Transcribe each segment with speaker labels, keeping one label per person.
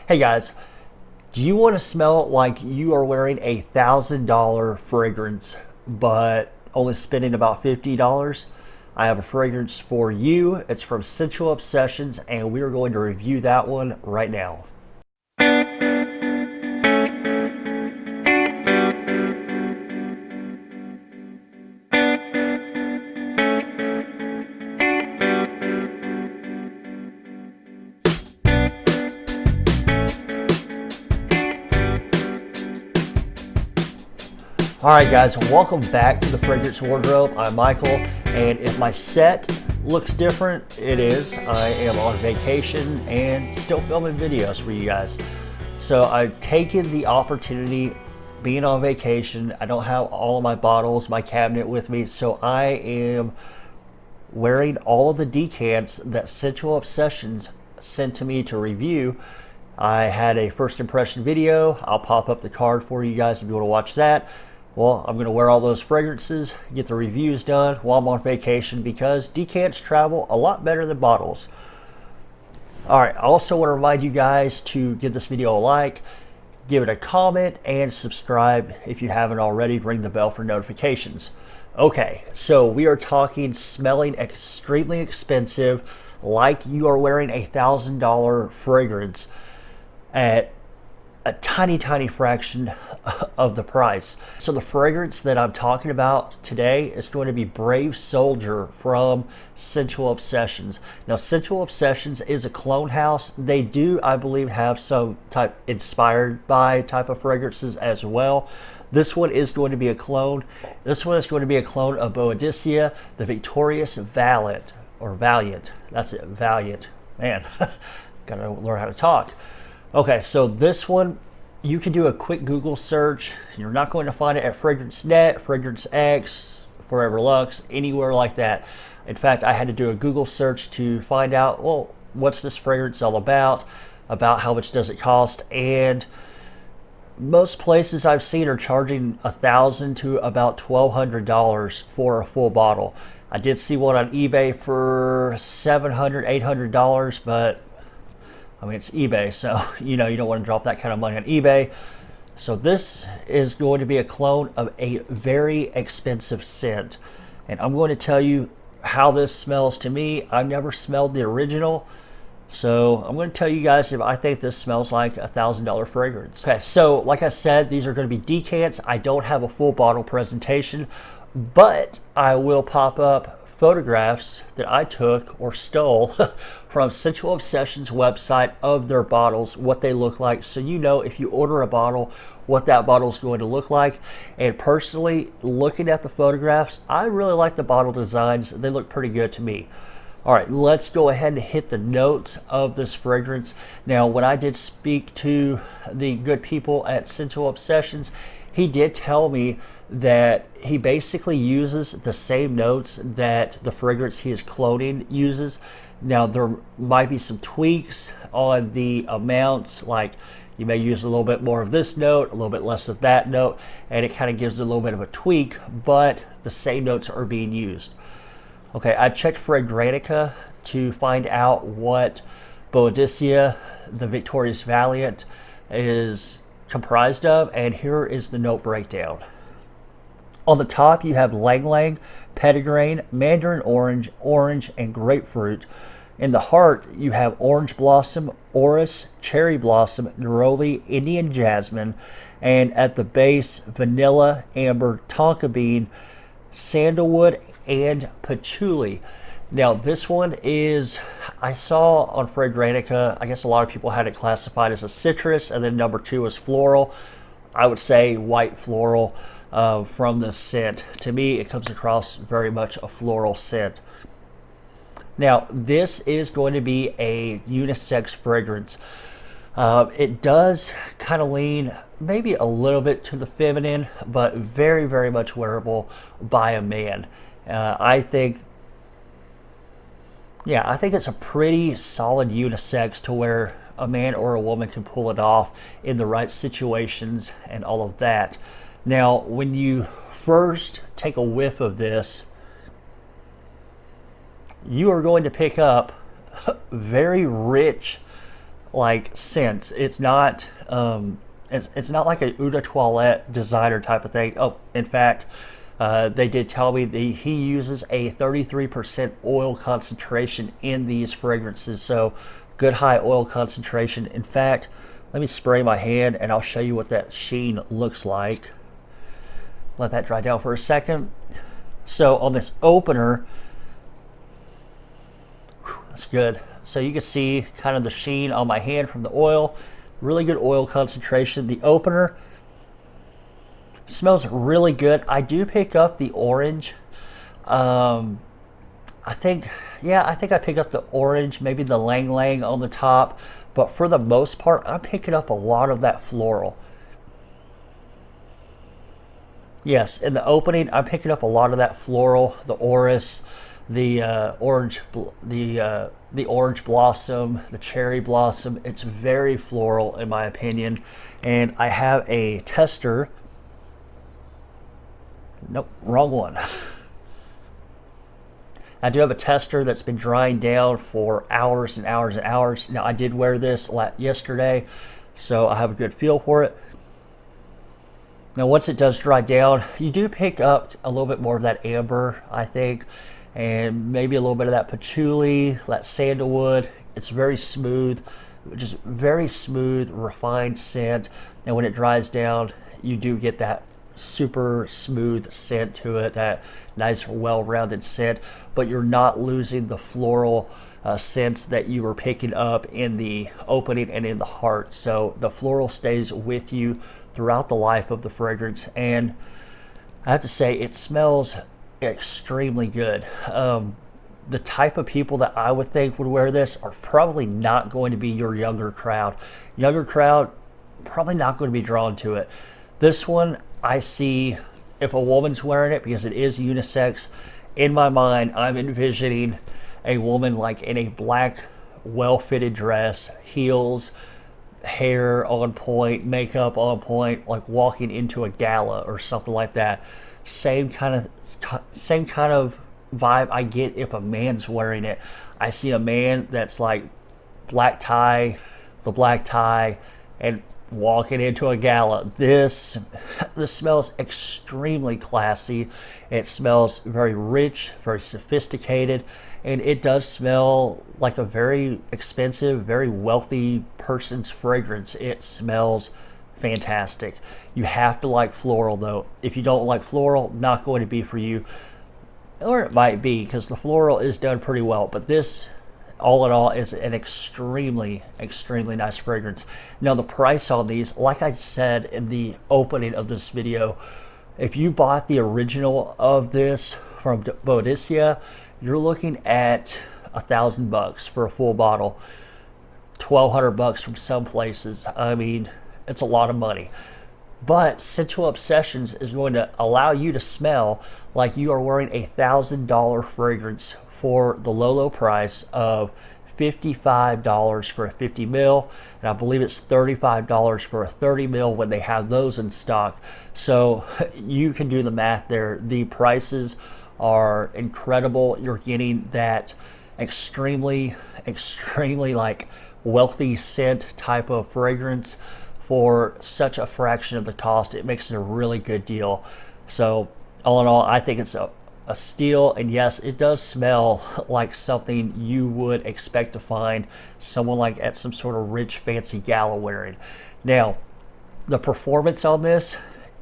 Speaker 1: Hey guys, do you want to smell like you are wearing $1,000 fragrance but only spending about $50? I have a fragrance for you. It's from Scentual Obsessions, and we are going to review that one right now. Alright guys, welcome back to the Fragrance Wardrobe. I'm Michael, and if my set looks different, it is. I am on vacation and still filming videos for you guys. So I've taken the opportunity, being on vacation, I don't have all of my bottles, my cabinet with me, so I am wearing all of the decants that Scentual Obsessions sent to me to review. I had a first impression video. I'll pop up the card for you guys if you want to watch that. Well, I'm going to wear all those fragrances, get the reviews done while I'm on vacation because decants travel a lot better than bottles. Alright, I also want to remind you guys to give this video a like, give it a comment, and subscribe if you haven't already. Ring the bell for notifications. Okay, so we are talking smelling extremely expensive, like you are wearing $1,000 fragrance at a tiny fraction of the price. So the fragrance that I'm talking about today is going to be Brave Soldier from Scentual Obsessions. Now Scentual Obsessions is a clone house. They do, I believe, have some type inspired by type of fragrances as well. This one is going to be a clone. This one is going to be a clone of Boadicea The Victorious Valiant, or Valiant. That's it, Valiant. Man, gotta learn how to talk. Okay, so this one, you can do a quick Google search. You're not going to find it at FragranceNet, FragranceX, Forever Luxe, anywhere like that. In fact, I had to do a Google search to find out, well, what's this fragrance all about how much does it cost, and most places I've seen are charging $1,000 to about $1,200 for a full bottle. I did see one on eBay for $700, $800, but I mean, it's eBay, so you don't want to drop that kind of money on eBay. So this is going to be a clone of a very expensive scent. And I'm going to tell you how this smells to me. I've never smelled the original. So I'm going to tell you guys if I think this smells like $1,000 fragrance. Okay, so like I said, these are going to be decants. I don't have a full bottle presentation, but I will pop up photographs that I took or stole from Scentual Obsessions website of their bottles, what they look like, so you know if you order a bottle what that bottle is going to look like. And personally, looking at the photographs, I really like the bottle designs. They look pretty good to me. Alright, let's go ahead and hit the notes of this fragrance. Now, when I did speak to the good people at Scentual Obsessions, he did tell me that he basically uses the same notes that the fragrance he is cloning uses. Now, there might be some tweaks on the amounts, like you may use a little bit more of this note, a little bit less of that note, and it kind of gives a little bit of a tweak, but the same notes are being used. Okay, I checked Fragrantica to find out what Boadicea The Victorious Valiant is comprised of, and here is the note breakdown. On the top, you have Lang Lang, Petitgrain, Mandarin Orange, Orange, and Grapefruit. In the heart, you have Orange Blossom, Orris, Cherry Blossom, Neroli, Indian Jasmine, and at the base, Vanilla, Amber, Tonka Bean, Sandalwood, and Patchouli. Now, this one is, I saw on Fragrantica, I guess a lot of people had it classified as a citrus, and then number 2 is floral. I would say white floral. From the scent, to me it comes across very much a floral scent. Now, this is going to be a unisex fragrance. It does kind of lean maybe a little bit to the feminine, but very much wearable by a man. I think it's a pretty solid unisex to where a man or a woman can pull it off in the right situations and all of that. Now, when you first take a whiff of this, you are going to pick up very rich like scents. It's not it's not like a eau de toilette designer type of thing. Oh, in fact, they did tell me that he uses a 33% oil concentration in these fragrances, so good high oil concentration. In fact, let me spray my hand and I'll show you what that sheen looks like. Let that dry down for a second. So on this opener, that's good. So you can see kind of the sheen on my hand from the oil. Really good oil concentration. The opener smells really good. I do pick up the orange. I think I pick up the orange, maybe the lang lang on the top, but for the most part, I'm picking up a lot of that floral. Yes, in the opening, I'm picking up a lot of that floral, the orris, the orange blossom, the cherry blossom. It's very floral in my opinion. And I have a tester. Nope, wrong one. I do have a tester that's been drying down for hours and hours and hours. Now I did wear this yesterday, so I have a good feel for it. Now once it does dry down, you do pick up a little bit more of that amber, I think, and maybe a little bit of that patchouli, that sandalwood. It's very smooth, just very smooth, refined scent. And when it dries down, you do get that super smooth scent to it, that nice well-rounded scent, but you're not losing the floral scents that you were picking up in the opening and in the heart. So the floral stays with you throughout the life of the fragrance, and I have to say it smells extremely good. The type of people that I would think would wear this are probably not going to be your younger crowd. Younger crowd probably not going to be drawn to it. This one, I see if a woman's wearing it, because it is unisex, in my mind I'm envisioning a woman like in a black well-fitted dress, heels, hair on point, makeup on point, like walking into a gala or something like that. Same kind of vibe I get if a man's wearing it. I see a man that's like black tie, and walking into a gala. This smells extremely classy. It smells very rich, very sophisticated, and it does smell like a very expensive, very wealthy person's fragrance. It smells fantastic. You have to like floral though. If you don't like floral, not going to be for you. Or it might be, because the floral is done pretty well, but this, all in all, is an extremely nice fragrance. Now the price on these, like I said in the opening of this video, if you bought the original of this from Boadicea, you're looking at $1,000 for a full bottle, $1,200 from some places. I mean, it's a lot of money. But Scentual Obsessions is going to allow you to smell like you are wearing a $1,000 fragrance for the low price of $55 for a 50 ml, and I believe it's $35 for a 30 ml when they have those in stock. So you can do the math there. The prices are incredible. You're getting that extremely like wealthy scent type of fragrance for such a fraction of the cost. It makes it a really good deal. So all in all, I think it's a steal, and yes, it does smell like something you would expect to find someone like at some sort of rich fancy gala wearing. Now the performance on this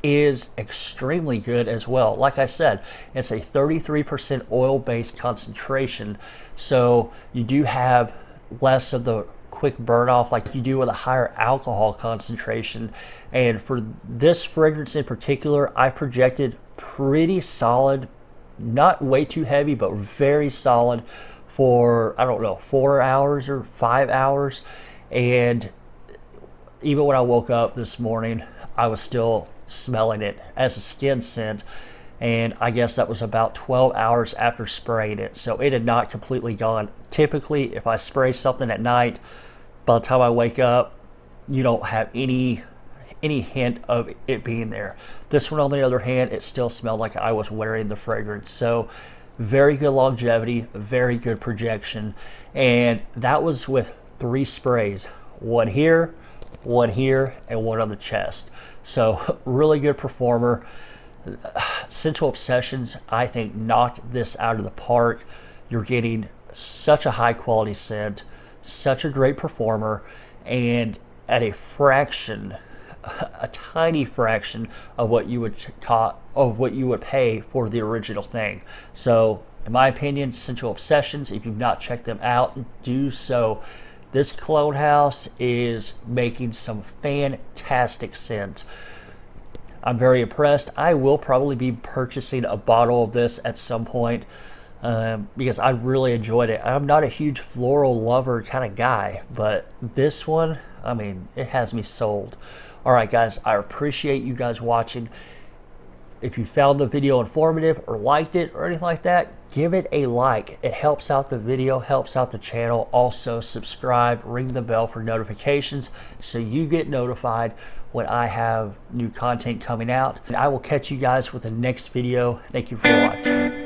Speaker 1: is extremely good as well. Like I said, it's a 33% oil-based concentration, so you do have less of the quick burn off like you do with a higher alcohol concentration. And for this fragrance in particular, I projected pretty solid, not way too heavy, but very solid for, I don't know, 4 hours or 5 hours. And even when I woke up this morning, I was still smelling it as a skin scent, and I guess that was about 12 hours after spraying it, so it had not completely gone. Typically, if I spray something at night, by the time I wake up, you don't have any hint of it being there. This one, on the other hand, it still smelled like I was wearing the fragrance. So very good longevity, very good projection, and that was with 3 sprays. one here, and one on the chest. So really good performer. Scentual Obsessions, I think, knocked this out of the park. You're getting such a high quality scent, such a great performer, and at a fraction, a tiny fraction of what you would pay for the original thing. So in my opinion, Scentual Obsessions, if you've not checked them out, do so. This clone house is making some fantastic scents. I'm very impressed. I will probably be purchasing a bottle of this at some point because I really enjoyed it. I'm not a huge floral lover kind of guy, but this one, I mean, it has me sold. All right, guys, I appreciate you guys watching. If you found the video informative or liked it or anything like that, give it a like. It helps out the video, helps out the channel. Also, subscribe, ring the bell for notifications so you get notified when I have new content coming out. And I will catch you guys with the next video. Thank you for watching.